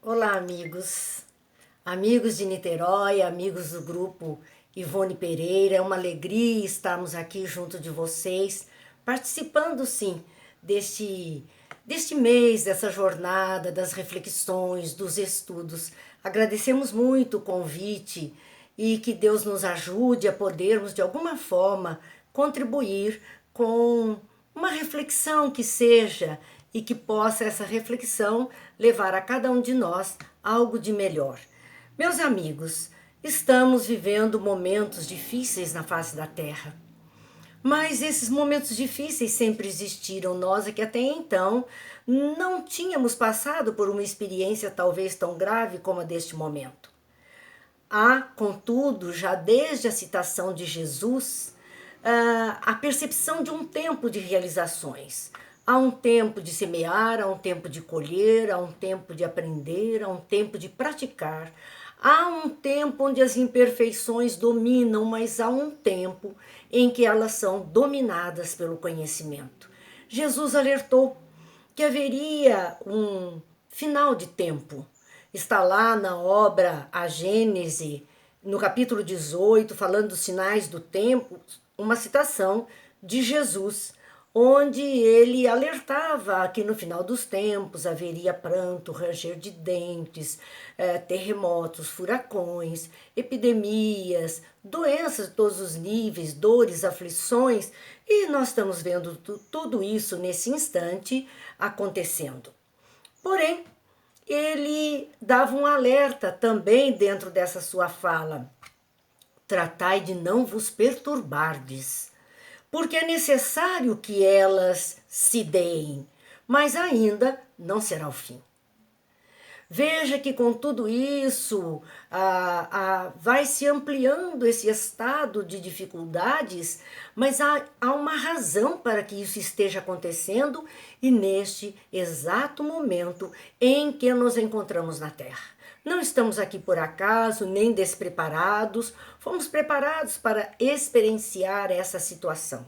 Olá, amigos. Amigos de Niterói, amigos do grupo Ivone Pereira. É uma alegria estarmos aqui junto de vocês, participando sim deste mês, dessa jornada, das reflexões, dos estudos. Agradecemos muito o convite e que Deus nos ajude a podermos de alguma forma contribuir com uma reflexão que seja e que possa essa reflexão levar a cada um de nós algo de melhor. Meus amigos, estamos vivendo momentos difíceis na face da Terra. Mas esses momentos difíceis sempre existiram. Nós é que até então não tínhamos passado por uma experiência talvez tão grave como a deste momento. Há, contudo, já desde a citação de Jesus, a percepção de um tempo de realizações. Há um tempo de semear, há um tempo de colher, há um tempo de aprender, há um tempo de praticar. Há um tempo onde as imperfeições dominam, mas há um tempo em que elas são dominadas pelo conhecimento. Jesus alertou que haveria um final de tempo. Está lá na obra A Gênese, no capítulo 18, falando dos sinais do tempo, uma citação de Jesus, onde ele alertava que no final dos tempos haveria pranto, ranger de dentes, terremotos, furacões, epidemias, doenças de todos os níveis, dores, aflições, e nós estamos vendo tudo isso nesse instante acontecendo. Porém, ele dava um alerta também dentro dessa sua fala: tratai de não vos perturbardes, porque é necessário que elas se deem, mas ainda não será o fim. Veja que com tudo isso vai se ampliando esse estado de dificuldades, mas há uma razão para que isso esteja acontecendo e neste exato momento em que nos encontramos na Terra. Não estamos aqui por acaso, nem despreparados, fomos preparados para experienciar essa situação.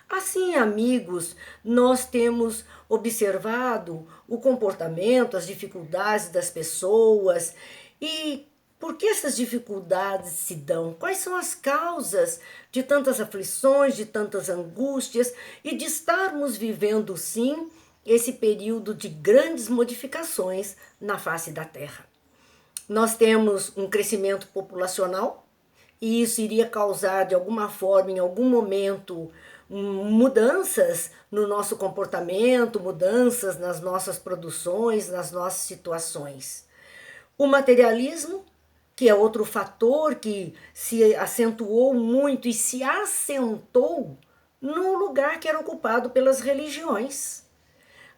Assim, amigos, nós temos observado o comportamento, as dificuldades das pessoas e por que essas dificuldades se dão? Quais são as causas de tantas aflições, de tantas angústias e de estarmos vivendo, sim, esse período de grandes modificações na face da Terra? Nós temos um crescimento populacional e isso iria causar, de alguma forma, em algum momento, mudanças no nosso comportamento, mudanças nas nossas produções, nas nossas situações. O materialismo, que é outro fator que se acentuou muito e se assentou no lugar que era ocupado pelas religiões.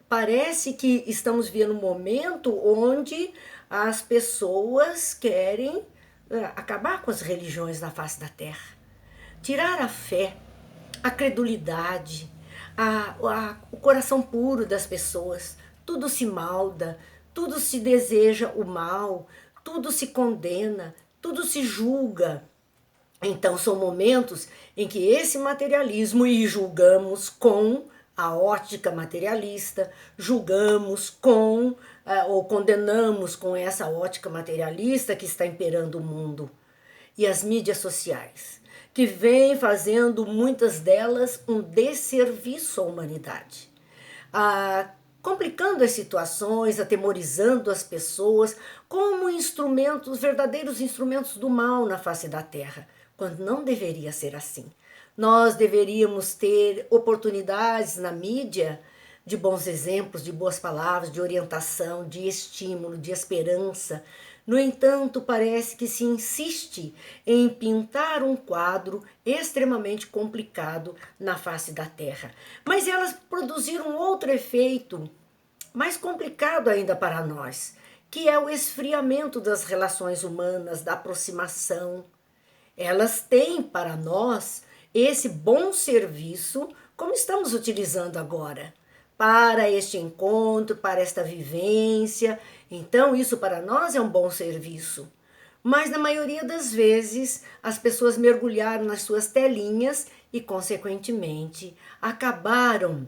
Parece que estamos vivendo um momento onde as pessoas querem acabar com as religiões na face da terra, tirar a fé, a credulidade, o coração puro das pessoas. Tudo se malda, tudo se deseja o mal, tudo se condena, tudo se julga. Então são momentos em que esse materialismo, e julgamos com a ótica materialista, julgamos com ou condenamos com essa ótica materialista que está imperando o mundo. E as mídias sociais, que vêm fazendo muitas delas um desserviço à humanidade, complicando as situações, atemorizando as pessoas como instrumentos, verdadeiros instrumentos do mal na face da terra, quando não deveria ser assim. Nós deveríamos ter oportunidades na mídia de bons exemplos, de boas palavras, de orientação, de estímulo, de esperança. No entanto, parece que se insiste em pintar um quadro extremamente complicado na face da Terra. Mas elas produziram outro efeito, mais complicado ainda para nós, que é o esfriamento das relações humanas, da aproximação. Elas têm para nós esse bom serviço, como estamos utilizando agora, para este encontro, para esta vivência. Então, isso para nós é um bom serviço. Mas na maioria das vezes, as pessoas mergulharam nas suas telinhas e, consequentemente, acabaram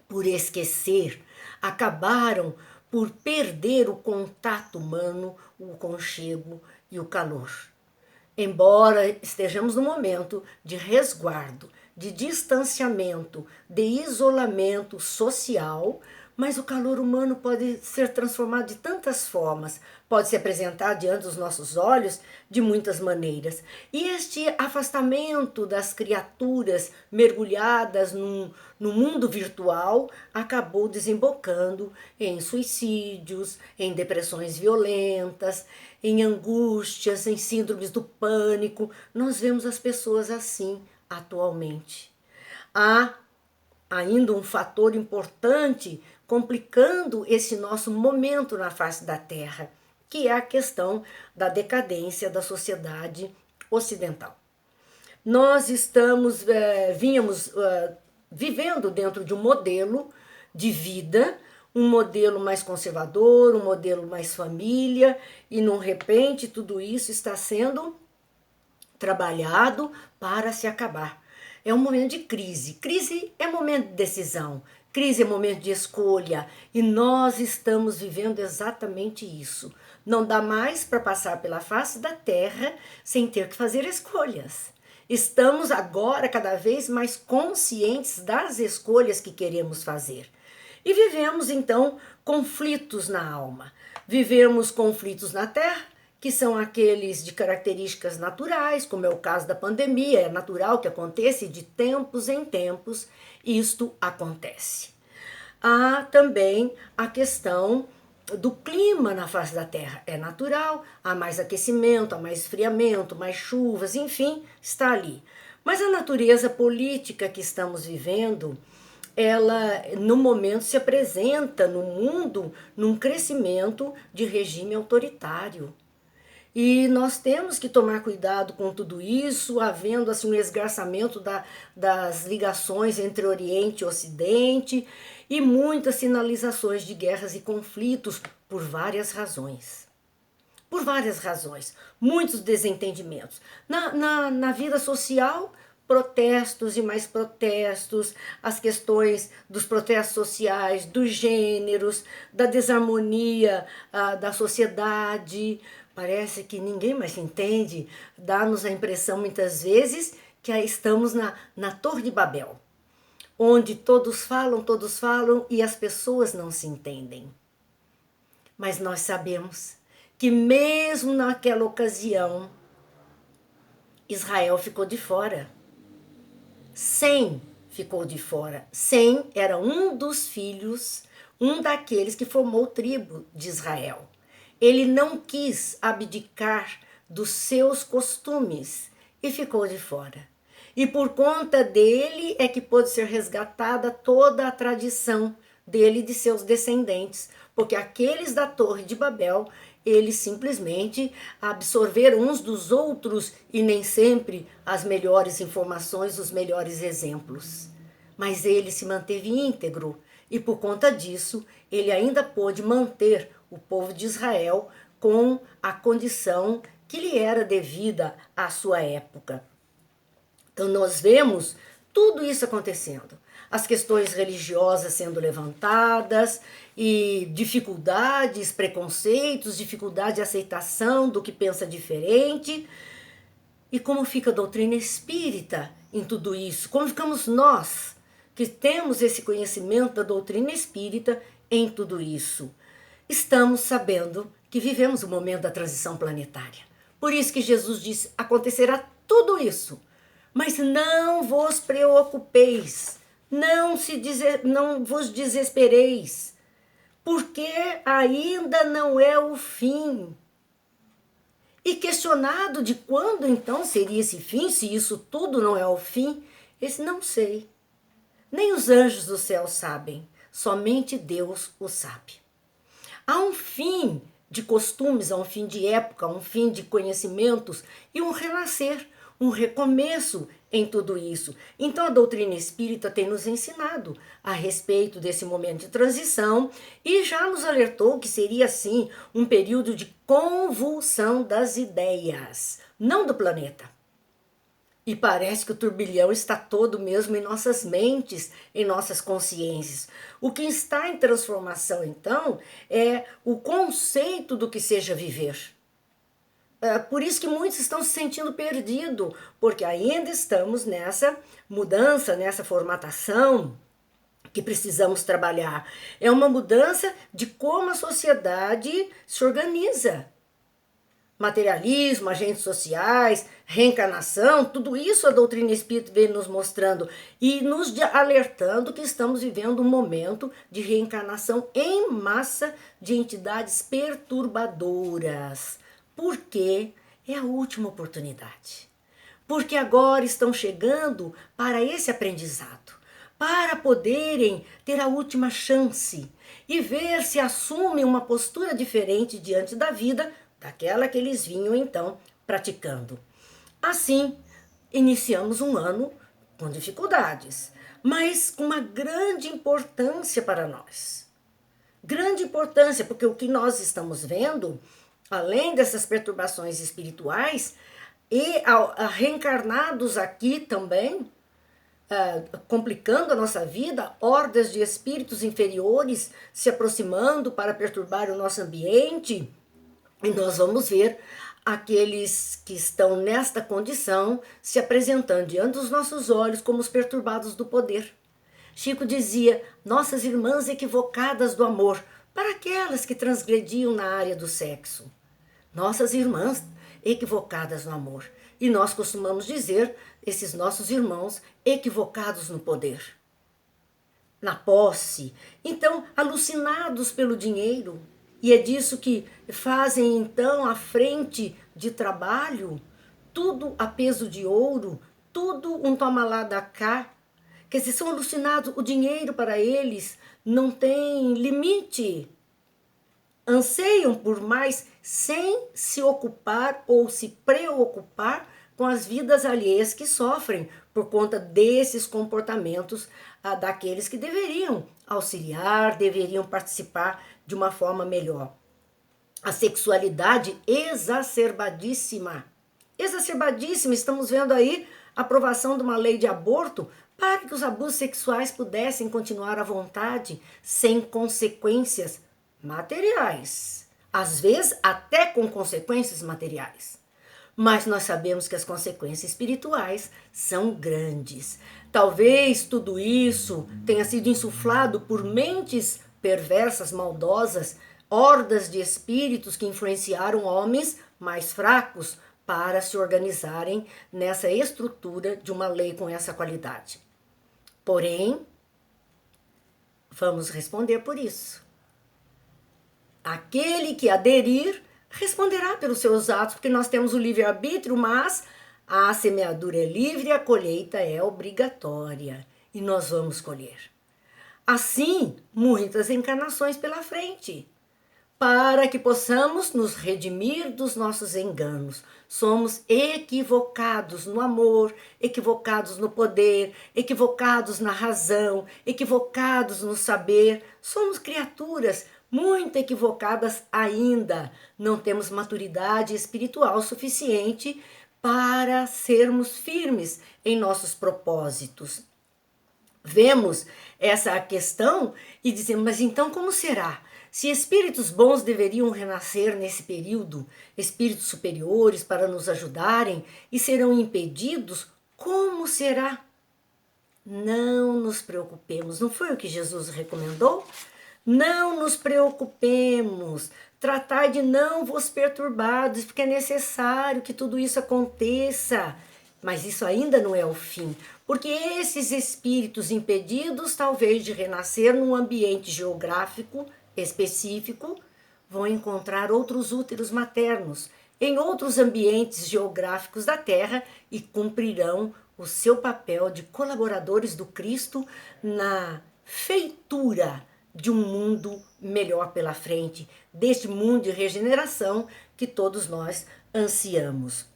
por esquecer, acabaram por perder o contato humano, o conchego e o calor. Embora estejamos num momento de resguardo, de distanciamento, de isolamento social, mas o calor humano pode ser transformado de tantas formas, pode se apresentar diante dos nossos olhos de muitas maneiras. E este afastamento das criaturas mergulhadas no mundo virtual acabou desembocando em suicídios, em depressões violentas, em angústias, em síndromes do pânico. Nós vemos as pessoas assim atualmente. Há ainda um fator importante complicando esse nosso momento na face da Terra, que é a questão da decadência da sociedade ocidental. Nós vínhamos vivendo dentro de um modelo de vida, um modelo mais conservador, um modelo mais família, e de repente tudo isso está sendo trabalhado para se acabar. É um momento de crise. Crise é momento de decisão. Crise é momento de escolha. E nós estamos vivendo exatamente isso. Não dá mais para passar pela face da Terra sem ter que fazer escolhas. Estamos agora cada vez mais conscientes das escolhas que queremos fazer. E vivemos, então, conflitos na alma. Vivemos conflitos na Terra, que são aqueles de características naturais, como é o caso da pandemia, é natural que aconteça e de tempos em tempos isto acontece. Há também a questão do clima na face da Terra, é natural, há mais aquecimento, há mais esfriamento, mais chuvas, enfim, está ali. Mas a natureza política que estamos vivendo, ela no momento se apresenta no mundo num crescimento de regime autoritário. E nós temos que tomar cuidado com tudo isso, havendo assim um esgarçamento das ligações entre Oriente e Ocidente e muitas sinalizações de guerras e conflitos por várias razões. Por várias razões, muitos desentendimentos. Na vida social, protestos e mais protestos, as questões dos protestos sociais, dos gêneros, da desarmonia da sociedade. Parece que ninguém mais se entende, dá-nos a impressão muitas vezes que estamos na Torre de Babel, onde todos falam e as pessoas não se entendem. Mas nós sabemos que mesmo naquela ocasião, Israel ficou de fora. Sem ficou de fora. Sem era um dos filhos, um daqueles que formou tribo de Israel. Ele não quis abdicar dos seus costumes e ficou de fora. E por conta dele é que pôde ser resgatada toda a tradição dele e de seus descendentes, porque aqueles da Torre de Babel, eles simplesmente absorveram uns dos outros e nem sempre as melhores informações, os melhores exemplos. Mas ele se manteve íntegro e por conta disso ele ainda pôde manter o povo de Israel com a condição que lhe era devida à sua época. Então nós vemos tudo isso acontecendo. As questões religiosas sendo levantadas e dificuldades, preconceitos, dificuldade de aceitação do que pensa diferente. E como fica a doutrina espírita em tudo isso? Como ficamos nós que temos esse conhecimento da doutrina espírita em tudo isso? Estamos sabendo que vivemos o momento da transição planetária. Por isso que Jesus disse, acontecerá tudo isso. Mas não vos preocupeis, não vos desespereis, porque ainda não é o fim. E questionado de quando então seria esse fim, se isso tudo não é o fim, esse não sei. Nem os anjos do céu sabem, somente Deus o sabe. Há um fim de costumes, há um fim de época, há um fim de conhecimentos e um renascer, um recomeço em tudo isso. Então a doutrina espírita tem nos ensinado a respeito desse momento de transição e já nos alertou que seria assim um período de convulsão das ideias, não do planeta. E parece que o turbilhão está todo mesmo em nossas mentes, em nossas consciências. O que está em transformação, então, é o conceito do que seja viver. Por isso que muitos estão se sentindo perdidos, porque ainda estamos nessa mudança, nessa formatação que precisamos trabalhar. É uma mudança de como a sociedade se organiza. Materialismo, agentes sociais, reencarnação, tudo isso a doutrina espírita vem nos mostrando e nos alertando que estamos vivendo um momento de reencarnação em massa de entidades perturbadoras. Porque é a última oportunidade. Porque agora estão chegando para esse aprendizado, para poderem ter a última chance e ver se assumem uma postura diferente diante da vida daquela que eles vinham então praticando. Assim, iniciamos um ano com dificuldades, mas com uma grande importância para nós. Grande importância, porque o que nós estamos vendo, além dessas perturbações espirituais, e reencarnados aqui também, complicando a nossa vida, hordas de espíritos inferiores se aproximando para perturbar o nosso ambiente. E nós vamos ver aqueles que estão nesta condição se apresentando diante dos nossos olhos como os perturbados do poder. Chico dizia, nossas irmãs equivocadas do amor, para aquelas que transgrediam na área do sexo. Nossas irmãs equivocadas no amor. E nós costumamos dizer, esses nossos irmãos equivocados no poder, na posse. Então, alucinados pelo dinheiro. E é disso que fazem então a frente de trabalho, tudo a peso de ouro, tudo um toma lá da cá. Quer dizer, são alucinados, o dinheiro para eles não tem limite. Anseiam por mais sem se ocupar ou se preocupar com as vidas alheias que sofrem por conta desses comportamentos daqueles que deveriam auxiliar, deveriam participar de uma forma melhor. A sexualidade exacerbadíssima. Exacerbadíssima, estamos vendo aí a aprovação de uma lei de aborto para que os abusos sexuais pudessem continuar à vontade, sem consequências materiais. Às vezes até com consequências materiais. Mas nós sabemos que as consequências espirituais são grandes. Talvez tudo isso tenha sido insuflado por mentes perversas, maldosas, hordas de espíritos que influenciaram homens mais fracos para se organizarem nessa estrutura de uma lei com essa qualidade. Porém, vamos responder por isso. Aquele que aderir responderá pelos seus atos, porque nós temos o livre-arbítrio, mas a semeadura é livre e a colheita é obrigatória. E nós vamos colher. Assim, muitas encarnações pela frente, para que possamos nos redimir dos nossos enganos. Somos equivocados no amor, equivocados no poder, equivocados na razão, equivocados no saber. Somos criaturas muito equivocadas ainda. Não temos maturidade espiritual suficiente para sermos firmes em nossos propósitos. Vemos essa questão e dizemos, mas então como será? Se espíritos bons deveriam renascer nesse período, espíritos superiores para nos ajudarem e serão impedidos, como será? Não nos preocupemos, não foi o que Jesus recomendou? Não nos preocupemos, tratai de não vos perturbados, porque é necessário que tudo isso aconteça. Mas isso ainda não é o fim, porque esses espíritos impedidos, talvez de renascer num ambiente geográfico específico, vão encontrar outros úteros maternos em outros ambientes geográficos da Terra e cumprirão o seu papel de colaboradores do Cristo na feitura de um mundo melhor pela frente, deste mundo de regeneração que todos nós ansiamos.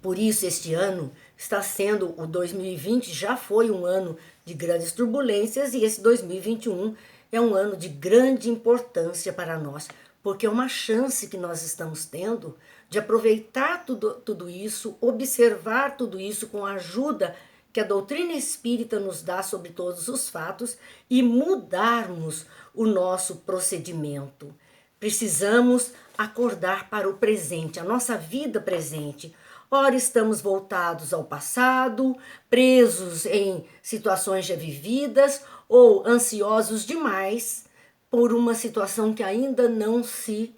Por isso, este ano está sendo, o 2020 já foi um ano de grandes turbulências e esse 2021 é um ano de grande importância para nós, porque é uma chance que nós estamos tendo de aproveitar tudo isso, observar tudo isso com a ajuda que a doutrina espírita nos dá sobre todos os fatos e mudarmos o nosso procedimento. Precisamos acordar para o presente, a nossa vida presente. Ora, estamos voltados ao passado, presos em situações já vividas ou ansiosos demais por uma situação que ainda não se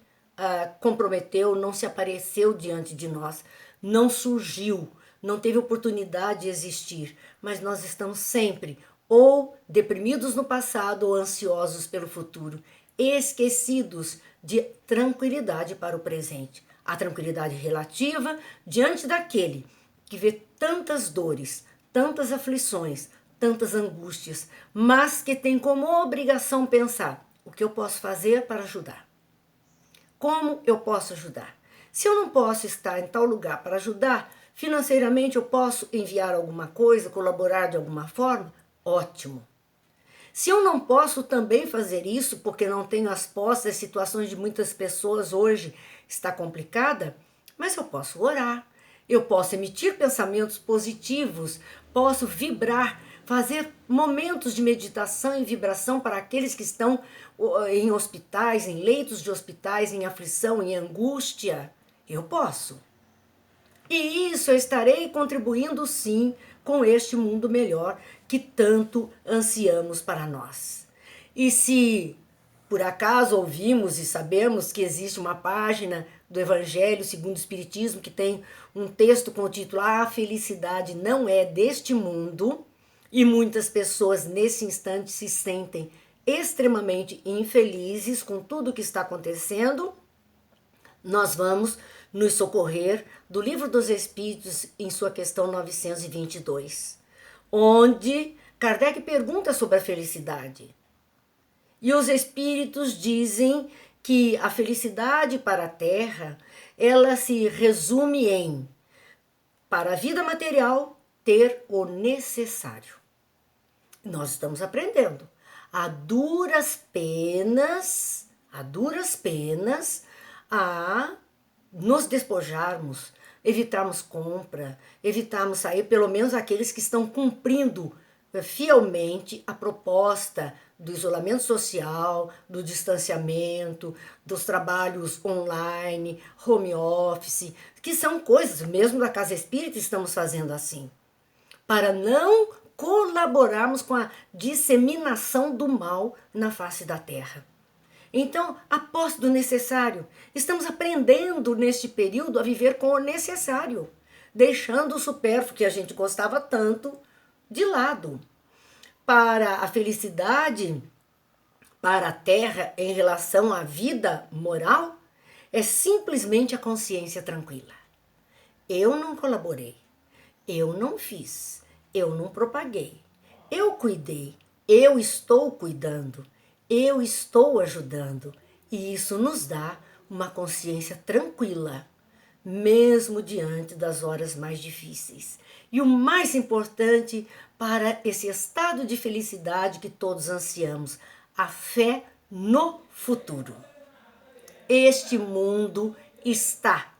comprometeu, não se apareceu diante de nós, não surgiu, não teve oportunidade de existir, mas nós estamos sempre ou deprimidos no passado ou ansiosos pelo futuro, esquecidos de tranquilidade para o presente. A tranquilidade relativa diante daquele que vê tantas dores, tantas aflições, tantas angústias, mas que tem como obrigação pensar: o que eu posso fazer para ajudar? Como eu posso ajudar? Se eu não posso estar em tal lugar para ajudar, financeiramente eu posso enviar alguma coisa, colaborar de alguma forma? Ótimo. Se eu não posso também fazer isso, porque não tenho as posses, as situações de muitas pessoas hoje está complicada, mas eu posso orar, eu posso emitir pensamentos positivos, posso vibrar, fazer momentos de meditação e vibração para aqueles que estão em hospitais, em leitos de hospitais, em aflição, em angústia. Eu posso. E isso eu estarei contribuindo sim com este mundo melhor que tanto ansiamos para nós. E se por acaso ouvimos e sabemos que existe uma página do Evangelho segundo o Espiritismo que tem um texto com o título A Felicidade Não É Deste Mundo, e muitas pessoas nesse instante se sentem extremamente infelizes com tudo o que está acontecendo, nós vamos nos socorrer do Livro dos Espíritos em sua questão 922, onde Kardec pergunta sobre a felicidade. E os espíritos dizem que a felicidade para a Terra, ela se resume em, para a vida material, ter o necessário. Nós estamos aprendendo a duras penas, a nos despojarmos, evitarmos compra, evitarmos sair, pelo menos aqueles que estão cumprindo fielmente a proposta do isolamento social, do distanciamento, dos trabalhos online, home office, que são coisas, mesmo da Casa Espírita estamos fazendo assim, para não colaborarmos com a disseminação do mal na face da Terra. Então, a posse do necessário. Estamos aprendendo neste período a viver com o necessário, deixando o supérfluo que a gente gostava tanto de lado. Para a felicidade, para a Terra em relação à vida moral, é simplesmente a consciência tranquila. Eu não colaborei, eu não fiz, eu não propaguei, eu cuidei, eu estou cuidando. Eu estou ajudando, e isso nos dá uma consciência tranquila, mesmo diante das horas mais difíceis. E o mais importante para esse estado de felicidade que todos ansiamos, a fé no futuro. Este mundo está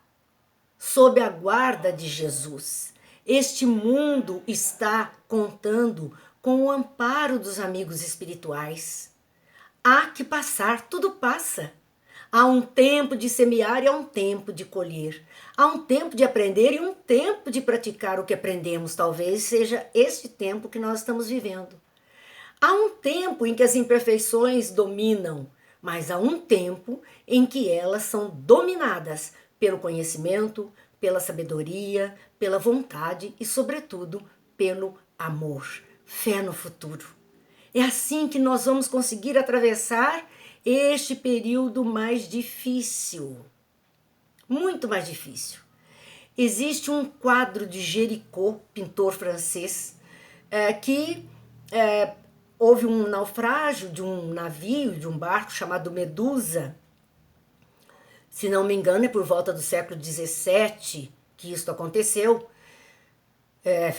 sob a guarda de Jesus. Este mundo está contando com o amparo dos amigos espirituais. Há que passar, tudo passa. Há um tempo de semear e há um tempo de colher. Há um tempo de aprender e um tempo de praticar o que aprendemos. Talvez seja este tempo que nós estamos vivendo. Há um tempo em que as imperfeições dominam, mas há um tempo em que elas são dominadas pelo conhecimento, pela sabedoria, pela vontade e, sobretudo, pelo amor. Fé no futuro. É assim que nós vamos conseguir atravessar este período mais difícil, muito mais difícil. Existe um quadro de Géricault, pintor francês, que houve um naufrágio de um navio, de um barco chamado Medusa. Se não me engano, é por volta do século XVII que isso aconteceu,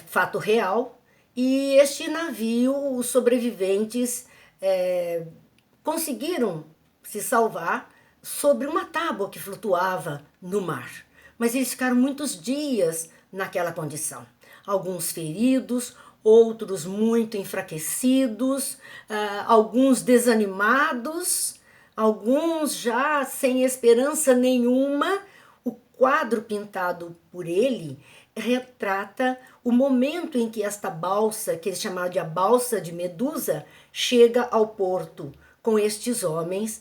fato real. E este navio, os sobreviventes conseguiram se salvar sobre uma tábua que flutuava no mar. Mas eles ficaram muitos dias naquela condição. Alguns feridos, outros muito enfraquecidos, alguns desanimados, alguns já sem esperança nenhuma. O quadro pintado por ele retrata o momento em que esta balsa, que eles chamaram de a balsa de Medusa, chega ao porto com estes homens,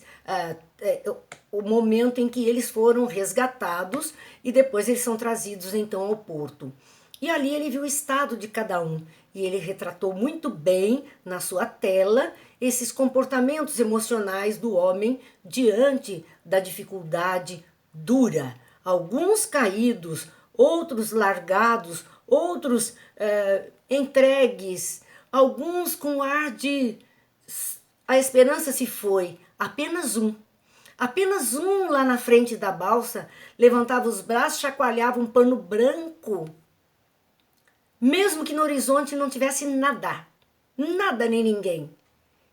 o momento em que eles foram resgatados e depois eles são trazidos então ao porto. E ali ele viu o estado de cada um e ele retratou muito bem na sua tela esses comportamentos emocionais do homem diante da dificuldade dura. Alguns caídos, outros largados, outros entregues, alguns com ar de a esperança se foi. Apenas um lá na frente da balsa levantava os braços, chacoalhava um pano branco, mesmo que no horizonte não tivesse nada nem ninguém.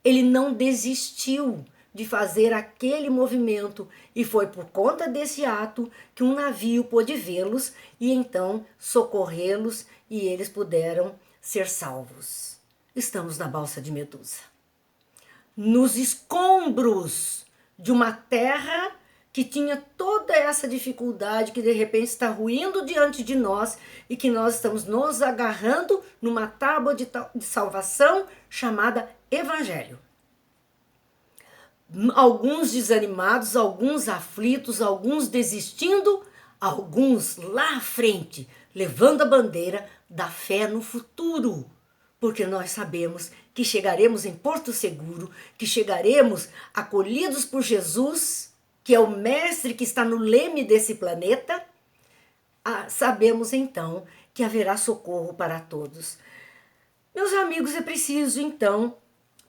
Ele não desistiu de fazer aquele movimento e foi por conta desse ato que um navio pôde vê-los e então socorrê-los e eles puderam ser salvos. Estamos na balsa de Medusa, nos escombros de uma terra que tinha toda essa dificuldade que de repente está ruindo diante de nós e que nós estamos nos agarrando numa tábua de salvação chamada Evangelho. Alguns desanimados, alguns aflitos, alguns desistindo, alguns lá à frente, levando a bandeira da fé no futuro, porque nós sabemos que chegaremos em Porto Seguro, que chegaremos acolhidos por Jesus, que é o mestre que está no leme desse planeta. Sabemos então que haverá socorro para todos. Meus amigos, é preciso então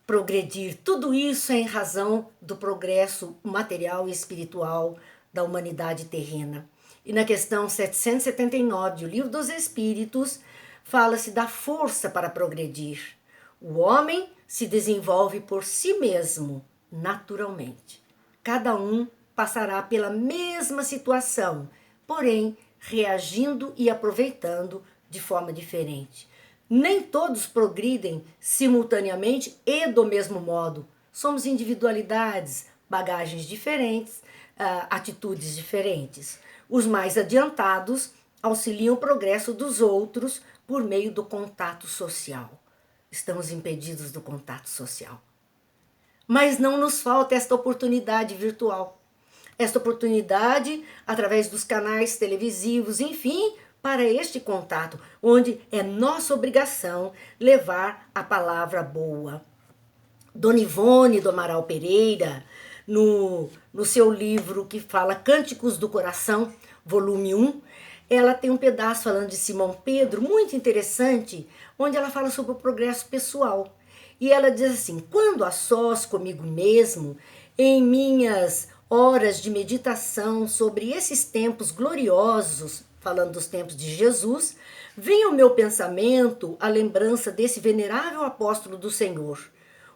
progredir. Tudo isso é em razão do progresso material e espiritual da humanidade terrena. E na questão 779 do Livro dos Espíritos, fala-se da força para progredir. O homem se desenvolve por si mesmo, naturalmente. Cada um passará pela mesma situação, porém reagindo e aproveitando de forma diferente. Nem todos progridem simultaneamente e do mesmo modo. Somos individualidades, bagagens diferentes, atitudes diferentes. Os mais adiantados auxiliam o progresso dos outros por meio do contato social. Estamos impedidos do contato social. Mas não nos falta esta oportunidade virtual. Esta oportunidade através dos canais televisivos, enfim, para este contato, onde é nossa obrigação levar a palavra boa. Dona Ivone do Amaral Pereira, no seu livro que fala Cânticos do Coração, volume 1, ela tem um pedaço falando de Simão Pedro, muito interessante, onde ela fala sobre o progresso pessoal. E ela diz assim: quando a sós comigo mesmo, em minhas horas de meditação sobre esses tempos gloriosos, falando dos tempos de Jesus, vem ao meu pensamento a lembrança desse venerável apóstolo do Senhor.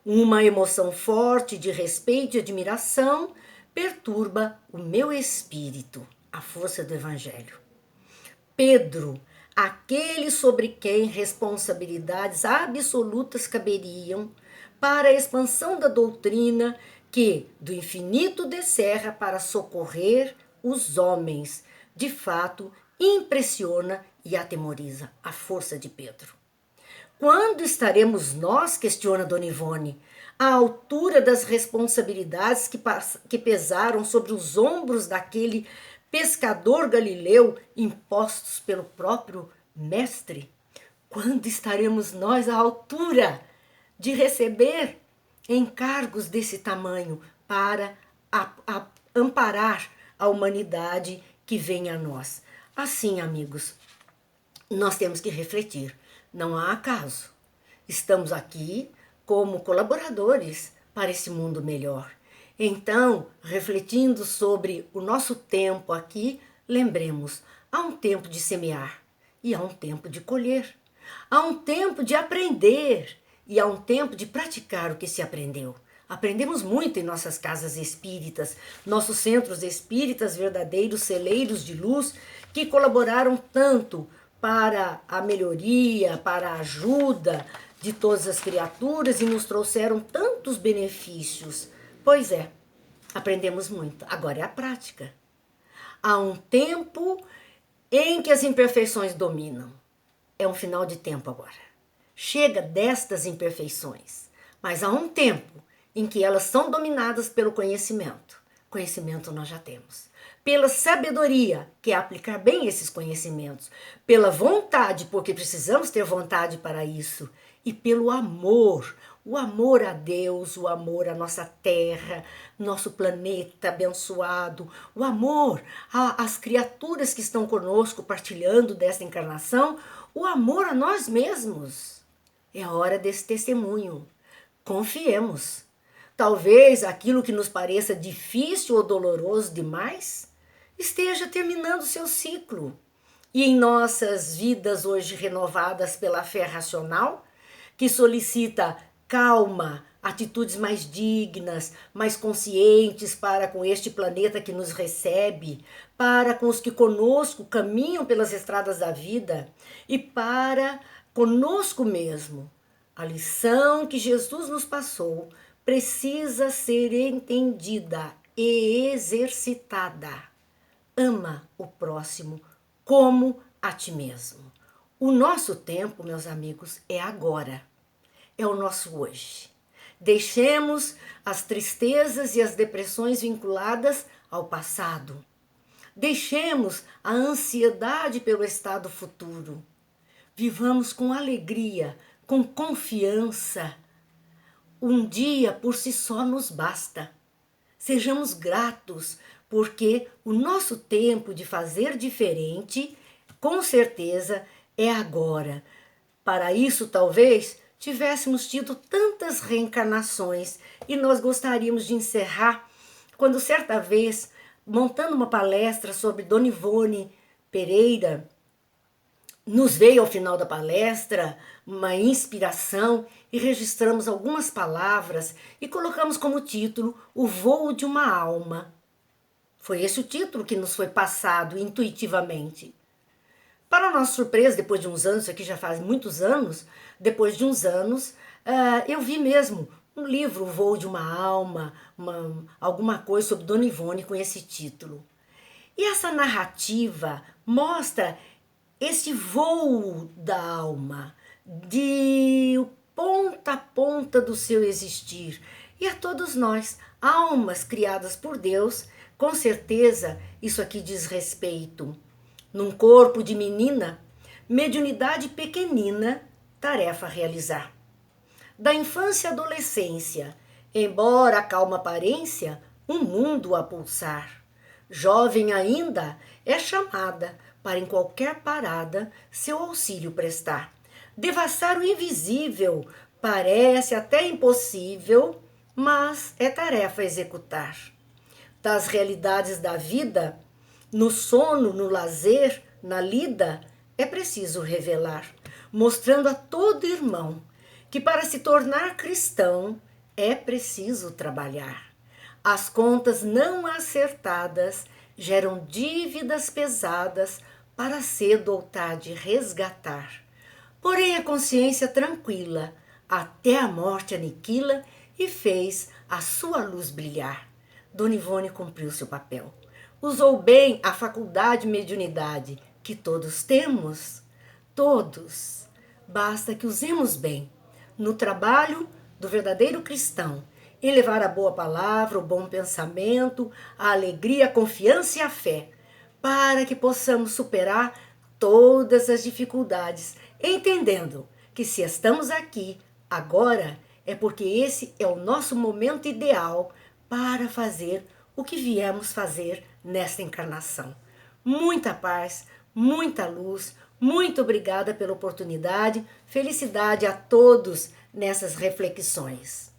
Uma emoção forte de respeito e admiração perturba o meu espírito, a força do Evangelho. Pedro, aquele sobre quem responsabilidades absolutas caberiam para a expansão da doutrina que do infinito descerra para socorrer os homens, de fato, impressiona e atemoriza a força de Pedro. Quando estaremos nós, questiona Dona Ivone, à altura das responsabilidades que pesaram sobre os ombros daquele pescador galileu impostos pelo próprio mestre? Quando estaremos nós à altura de receber encargos desse tamanho para amparar a humanidade que vem a nós? Assim, amigos, nós temos que refletir. Não há acaso. Estamos aqui como colaboradores para esse mundo melhor. Então, refletindo sobre o nosso tempo aqui, lembremos, há um tempo de semear e há um tempo de colher. Há um tempo de aprender e há um tempo de praticar o que se aprendeu. Aprendemos muito em nossas casas espíritas, nossos centros espíritas, verdadeiros celeiros de luz, que colaboraram tanto para a melhoria, para a ajuda de todas as criaturas e nos trouxeram tantos benefícios. Pois é, aprendemos muito. Agora é a prática. Há um tempo em que as imperfeições dominam. É um final de tempo agora. Chega destas imperfeições. Mas há um tempo em que elas são dominadas pelo conhecimento. Conhecimento nós já temos. Pela sabedoria, que é aplicar bem esses conhecimentos. Pela vontade, porque precisamos ter vontade para isso. E pelo amor. O amor a Deus, o amor à nossa terra, nosso planeta abençoado, o amor às criaturas que estão conosco partilhando desta encarnação, o amor a nós mesmos. É hora desse testemunho. Confiemos. Talvez aquilo que nos pareça difícil ou doloroso demais esteja terminando seu ciclo. E em nossas vidas hoje renovadas pela fé racional, que solicita calma, atitudes mais dignas, mais conscientes para com este planeta que nos recebe, para com os que conosco caminham pelas estradas da vida e para conosco mesmo. A lição que Jesus nos passou precisa ser entendida e exercitada. Ama o próximo como a ti mesmo. O nosso tempo, meus amigos, é agora. É o nosso hoje. Deixemos as tristezas e as depressões vinculadas ao passado. Deixemos a ansiedade pelo estado futuro. Vivamos com alegria, com confiança. Um dia por si só nos basta. Sejamos gratos, porque o nosso tempo de fazer diferente, com certeza, é agora. Para isso, talvez, tivéssemos tido tantas reencarnações e nós gostaríamos de encerrar quando certa vez, montando uma palestra sobre Dona Ivone Pereira, nos veio ao final da palestra uma inspiração e registramos algumas palavras e colocamos como título O Voo de uma Alma. Foi esse o título que nos foi passado intuitivamente. Para nossa surpresa, depois de uns anos, isso aqui já faz muitos anos, depois de uns anos, eu vi mesmo um livro, O Voo de uma Alma, alguma coisa sobre Dona Ivone com esse título. E essa narrativa mostra esse voo da alma, de ponta a ponta do seu existir. E a todos nós, almas criadas por Deus, com certeza isso aqui diz respeito. Num corpo de menina, mediunidade pequenina, tarefa a realizar. Da infância à adolescência, embora a calma aparência, um mundo a pulsar. Jovem ainda, é chamada para em qualquer parada seu auxílio prestar. Devassar o invisível parece até impossível, mas é tarefa a executar. Das realidades da vida, no sono, no lazer, na lida, é preciso revelar, mostrando a todo irmão que para se tornar cristão é preciso trabalhar. As contas não acertadas geram dívidas pesadas para cedo ou tarde resgatar. Porém a consciência tranquila até a morte aniquila e fez a sua luz brilhar. Dona Ivone cumpriu seu papel. Usou bem a faculdade mediunidade que todos temos. Todos. Basta que usemos bem no trabalho do verdadeiro cristão, em levar a boa palavra, o bom pensamento, a alegria, a confiança e a fé, para que possamos superar todas as dificuldades, entendendo que se estamos aqui agora é porque esse é o nosso momento ideal para fazer o que viemos fazer nesta encarnação. Muita paz, muita luz, muito obrigada pela oportunidade, felicidade a todos nessas reflexões.